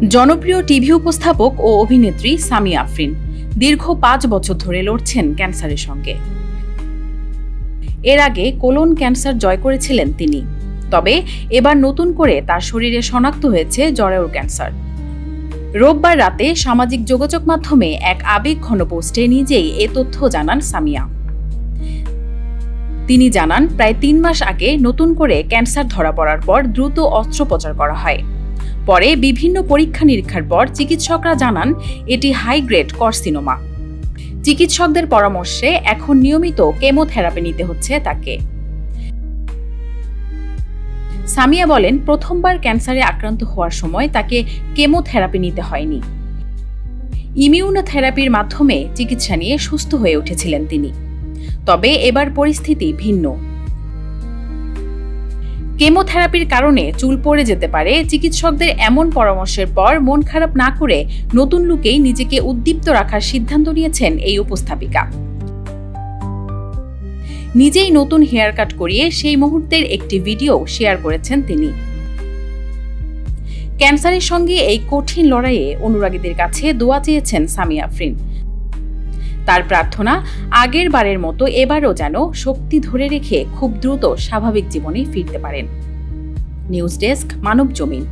জনপ্রিয় টিভি উপস্থাপক ও অভিনেত্রী সামিয়া আফরিন দীর্ঘ ৫ বছর ধরে লড়ছেন ক্যান্সারের সঙ্গে। এর আগে কোলন ক্যান্সার জয় করেছিলেন তিনি। তবে এবার নতুন করে তার শরীরে শনাক্ত হয়েছে জরায়ুর ক্যান্সার। রোববার রাতে সামাজিক যোগাযোগ মাধ্যমে এক আবেগঘন পোস্টে নিজেই এ তথ্য জানান সামিয়া। তিনি জানান, প্রায় ৩ মাস আগে নতুন করে ক্যান্সার ধরা পড়ার পর দ্রুত অস্ত্রোপচার করা হয়। পরে বিভিন্ন পরীক্ষা নিরীক্ষার পর চিকিৎসকরা জানান এটি হাই গ্রেড কার্সিনোমা। চিকিৎসকদের পরামর্শে এখন নিয়মিত কেমোথেরাপি নিতে হচ্ছে তাকে। সামিয়া বলেন, প্রথমবার ক্যান্সারে আক্রান্ত হওয়ার সময় তাকে কেমোথেরাপি নিতে হয়নি। ইমিউনোথেরাপির মাধ্যমে চিকিৎসা নিয়ে সুস্থ হয়ে উঠেছিলেন তিনি। তবে এবার পরিস্থিতি ভিন্ন। কেমোথেরাপির কারণে চুল পড়ে যেতে পারে। চিকিৎসকদের এমন পরামর্শের পর মন খারাপ না করে নতুন লুকেই নিজেকে উদ্দীপ্ত রাখার সিদ্ধান্ত নিয়েছেন এই উপস্থাপিকা। নিজেই নতুন হেয়ার কাট করিয়ে সেই মুহূর্তের একটি ভিডিও শেয়ার করেছেন তিনি। ক্যান্সারের সঙ্গে এই কঠিন লড়াইয়ে অনুরাগীদের কাছে দোয়া চেয়েছেন সামিয়া আফরিন। তার প্রার্থনা, আগের বারের মতো এবারও যেন শক্তি ধরে রেখে খুব দ্রুত স্বাভাবিক জীবনে ফিরতে পারেন। নিউজ ডেস্ক, মানব জমিন।